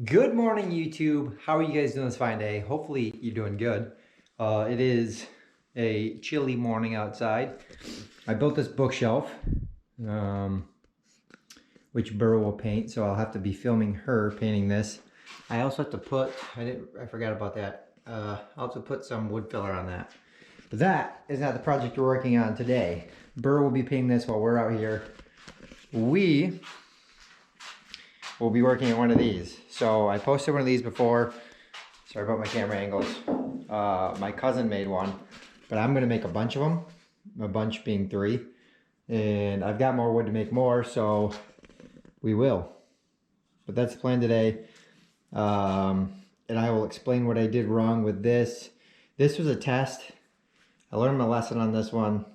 Good morning, YouTube. How are you guys doing this fine day? Hopefully you're doing good. It is a chilly morning outside. I built this bookshelf, um, which Burr will paint, so I'll have to be filming her painting this. I also have to put, I forgot about that. I'll have to put some wood filler on that. But that is not the project we're working on today. Burr will be painting this while we're out here. We will be working on one of these. So I posted one of these before. Sorry about my camera angles. My cousin made one, but I'm gonna make a bunch of them. A bunch being 3. And I've got more wood to make more, so we will. But that's the plan today. And I will explain what I did wrong with this. This was a test. I learned my lesson on this one.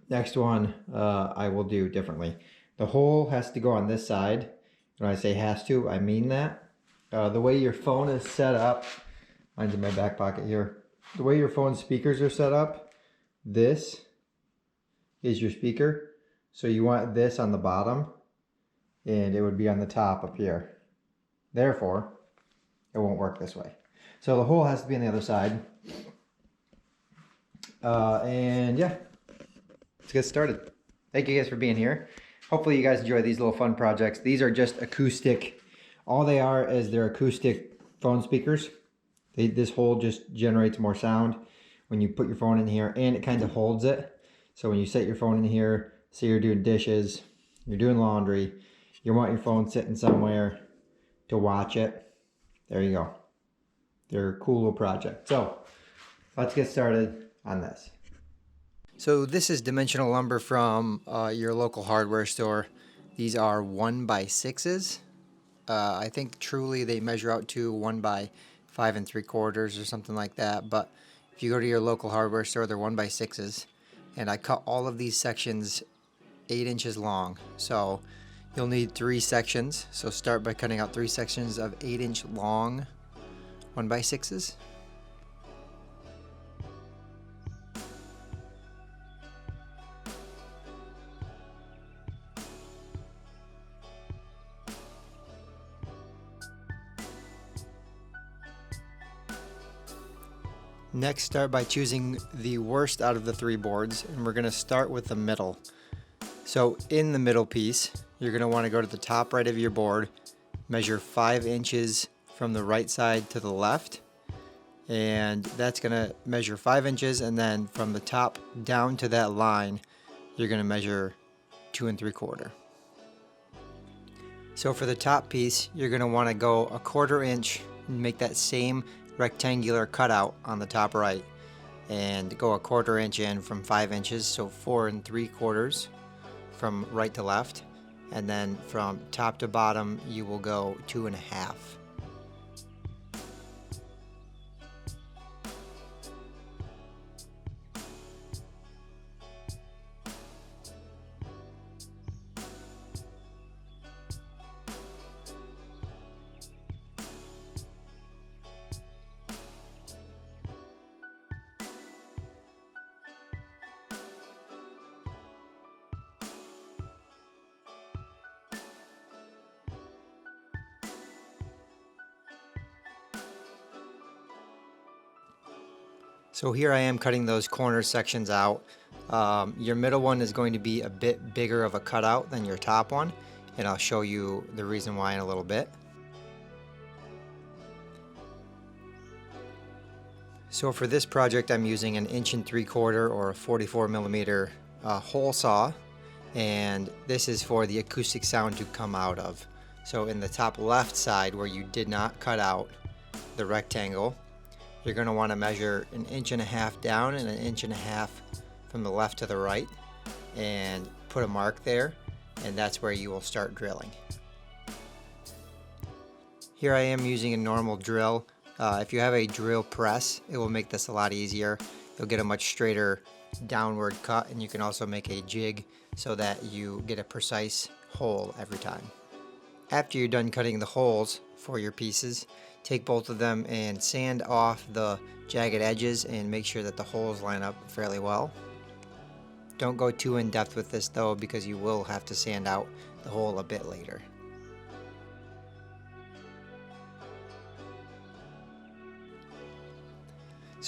Next one, I will do differently. The hole has to go on this side. When I say has to, I mean that. The way your phone is set up, mine's in my back pocket here. The way your phone speakers are set up, this is your speaker. So you want this on the bottom, and it would be on the top up here. Therefore, it won't work this way. So the hole has to be on the other side. And yeah, let's get started. Thank you guys for being here. Hopefully you guys enjoy these little fun projects. These are just acoustic. All they are is they're acoustic phone speakers. This hole just generates more sound when you put your phone in here, and it kind of holds it. So when you set your phone in here, say you're doing dishes, you're doing laundry, you want your phone sitting somewhere to watch it. There you go. They're a cool little project. So let's get started on this. So this is dimensional lumber from your local hardware store. These are 1x6s. I think truly they measure out to 1 by 5 3/4 or something like that. But if you go to your local hardware store, they're 1x6s. And I cut all of these sections 8 inches long. So you'll need 3 sections. So start by cutting out 3 sections of 8-inch long 1x6s. Next, start by choosing the worst out of the 3 boards, and we're going to start with the middle. So in the middle piece, you're going to want to go to the top right of your board, measure 5 inches from the right side to the left, and that's going to measure 5 inches, and then from the top down to that line, you're going to measure 2 3/4. So for the top piece, you're going to want to go 1/4 inch and make that same rectangular cutout on the top right, and go 1/4 inch in from 5 inches, so 4 3/4 from right to left, and then from top to bottom you will go 2 1/2. So here I am cutting those corner sections out. Your middle one is going to be a bit bigger of a cutout than your top one, and I'll show you the reason why in a little bit. So for this project I'm using an 1 3/4 or a 44mm hole saw, and this is for the acoustic sound to come out of. So in the top left side where you did not cut out the rectangle, you're going to want to measure 1 1/2 down and 1 1/2 from the left to the right, and put a mark there, and that's where you will start drilling. Here I am using a normal drill. If you have a drill press, it will make this a lot easier. You'll get a much straighter downward cut, and you can also make a jig so that you get a precise hole every time. After you're done cutting the holes for your pieces, take both of them and sand off the jagged edges and make sure that the holes line up fairly well. Don't go too in depth with this though, because you will have to sand out the hole a bit later.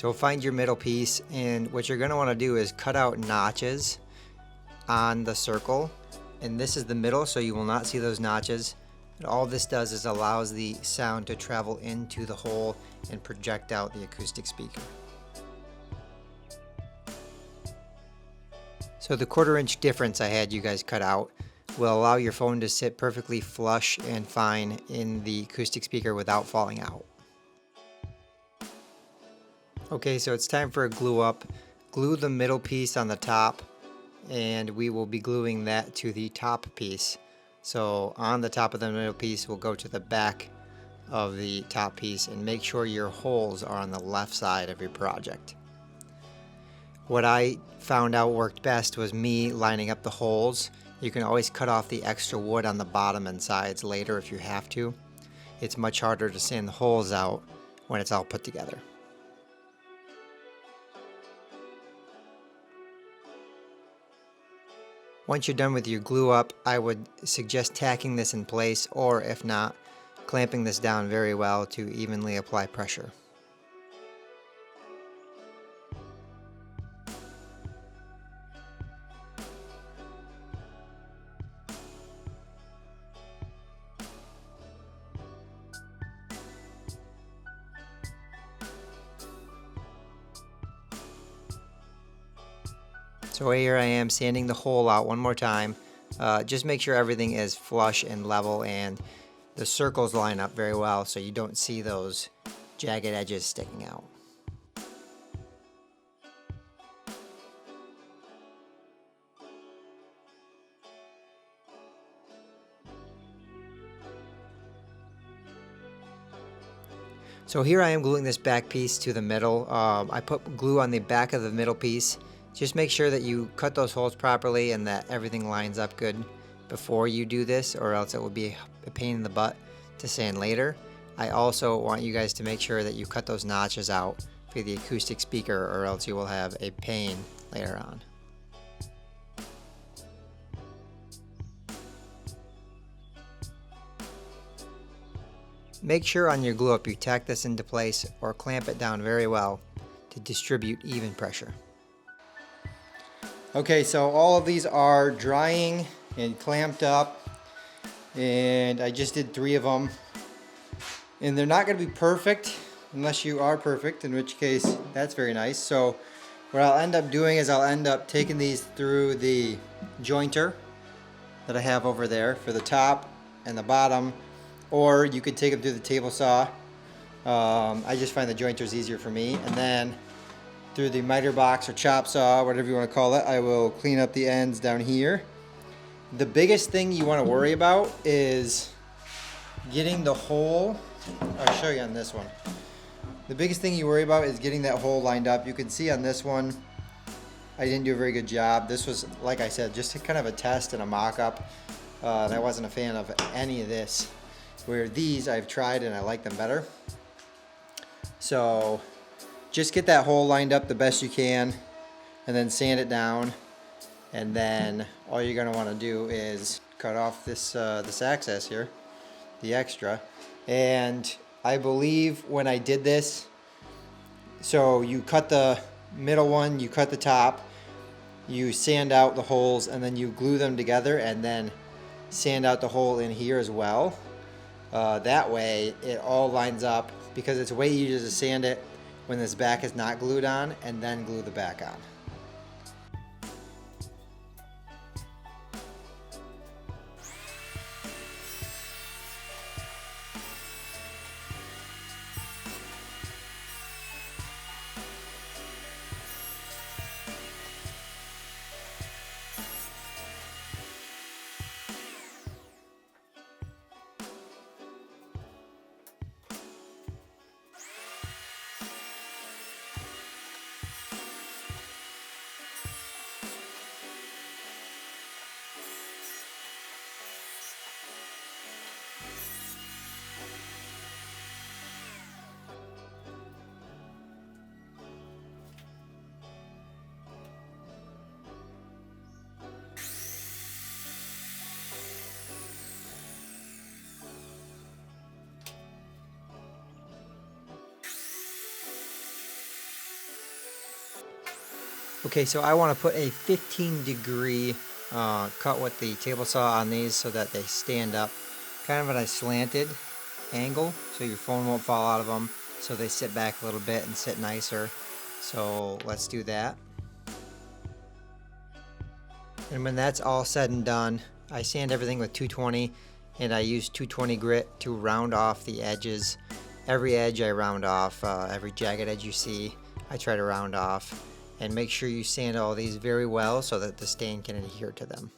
So find your middle piece, and what you're going to want to do is cut out notches on the circle, and this is the middle, so you will not see those notches. And all this does is allows the sound to travel into the hole and project out the acoustic speaker. So the 1/4 inch difference I had you guys cut out will allow your phone to sit perfectly flush and fine in the acoustic speaker without falling out. Okay, so it's time for a glue up. Glue the middle piece on the top, and we will be gluing that to the top piece. So on the top of the middle piece, we'll go to the back of the top piece, and make sure your holes are on the left side of your project. What I found out worked best was me lining up the holes. You can always cut off the extra wood on the bottom and sides later if you have to. It's much harder to sand the holes out when it's all put together. Once you're done with your glue up, I would suggest tacking this in place, or if not, clamping this down very well to evenly apply pressure. So here I am sanding the hole out one more time. Just make sure everything is flush and level and the circles line up very well so you don't see those jagged edges sticking out. So here I am gluing this back piece to the middle. I put glue on the back of the middle piece. Just make sure that you cut those holes properly and that everything lines up good before you do this, or else it will be a pain in the butt to sand later. I also want you guys to make sure that you cut those notches out for the acoustic speaker, or else you will have a pain later on. Make sure on your glue up you tack this into place or clamp it down very well to distribute even pressure. Okay, so all of these are drying and clamped up, and I just did 3 of them. And they're not going to be perfect unless you are perfect, in which case that's very nice. So what I'll end up doing is I'll end up taking these through the jointer that I have over there for the top and the bottom, or you could take them through the table saw. I just find the jointers easier for me, and then through the miter box or chop saw, whatever you want to call it, I will clean up the ends down here. The biggest thing you want to worry about is getting the hole. I'll show you on this one. The biggest thing you worry about is getting that hole lined up. You can see on this one, I didn't do a very good job. This was, like I said, just kind of a test and a mock-up. And I wasn't a fan of any of this. Where these I've tried and I like them better. So just get that hole lined up the best you can, and then sand it down, and then all you're going to want to do is cut off this access here, the extra. And I believe when I did this, so you cut the middle one, you cut the top, you sand out the holes, and then you glue them together, and then sand out the hole in here as well. That way it all lines up, because it's way easier to sand it when this back is not glued on and then glue the back on. Okay, so I want to put a 15-degree cut with the table saw on these so that they stand up kind of at a slanted angle so your phone won't fall out of them, so they sit back a little bit and sit nicer. So let's do that. And when that's all said and done, I sand everything with 220, and I use 220 grit to round off the edges. Every edge I round off, every jagged edge you see, I try to round off. And make sure you sand all these very well so that the stain can adhere to them.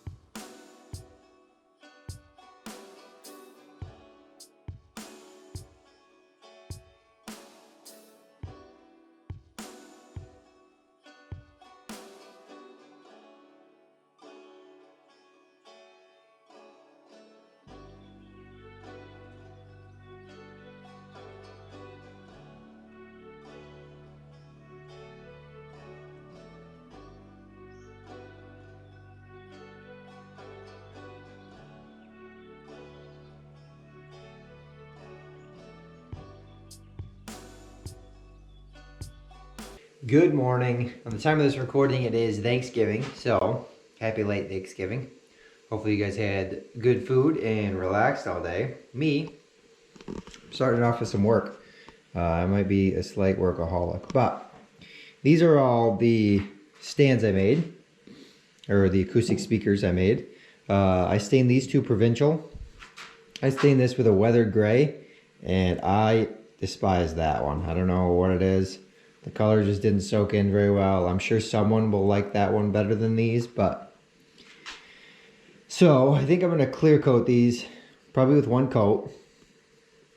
Good morning. On the time of this recording, it is Thanksgiving, so happy late Thanksgiving. Hopefully you guys had good food and relaxed all day. Me, starting off with some work. I might be a slight workaholic, but these are all the stands I made, or the acoustic speakers I made. I stained these two provincial. I stained this with a weathered gray, and I despise that one. I don't know what it is. The color just didn't soak in very well. I'm sure someone will like that one better than these, but... So, I think I'm going to clear coat these, probably with one coat.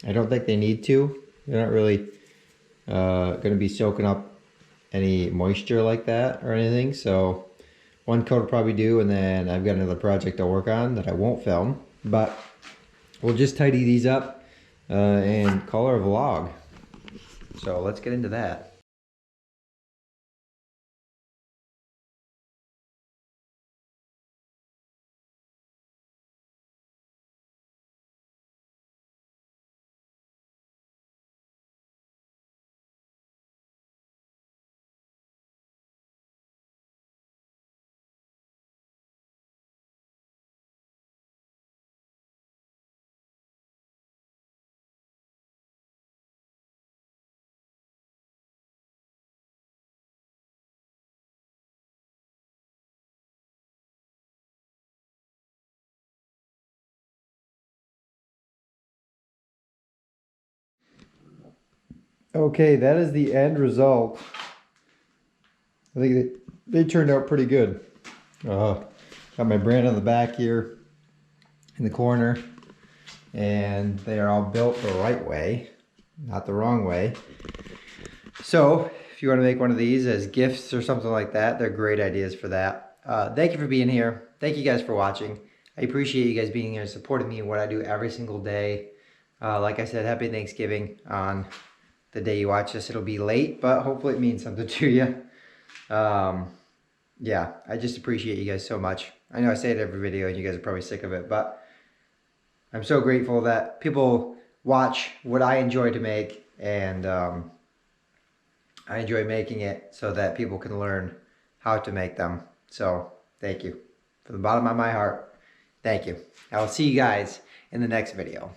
I don't think they need to. They're not really going to be soaking up any moisture like that or anything, so one coat will probably do, and then I've got another project to work on that I won't film, but we'll just tidy these up and call our vlog. So let's get into that. Okay, that is the end result. I think they turned out pretty good. Got my brand on the back here in the corner, and they are all built the right way, not the wrong way. So if you want to make one of these as gifts or something like that, they're great ideas for that. Thank you for being here. Thank you guys for watching. I appreciate you guys being here and supporting me in what I do every single day. Like I said, happy Thanksgiving on the day you watch this. It'll be late, but hopefully it means something to you. Yeah, I just appreciate you guys so much. I know I say it every video and you guys are probably sick of it, but I'm so grateful that people watch what I enjoy to make, and I enjoy making it so that people can learn how to make them. So thank you. From the bottom of my heart, thank you. I will see you guys in the next video.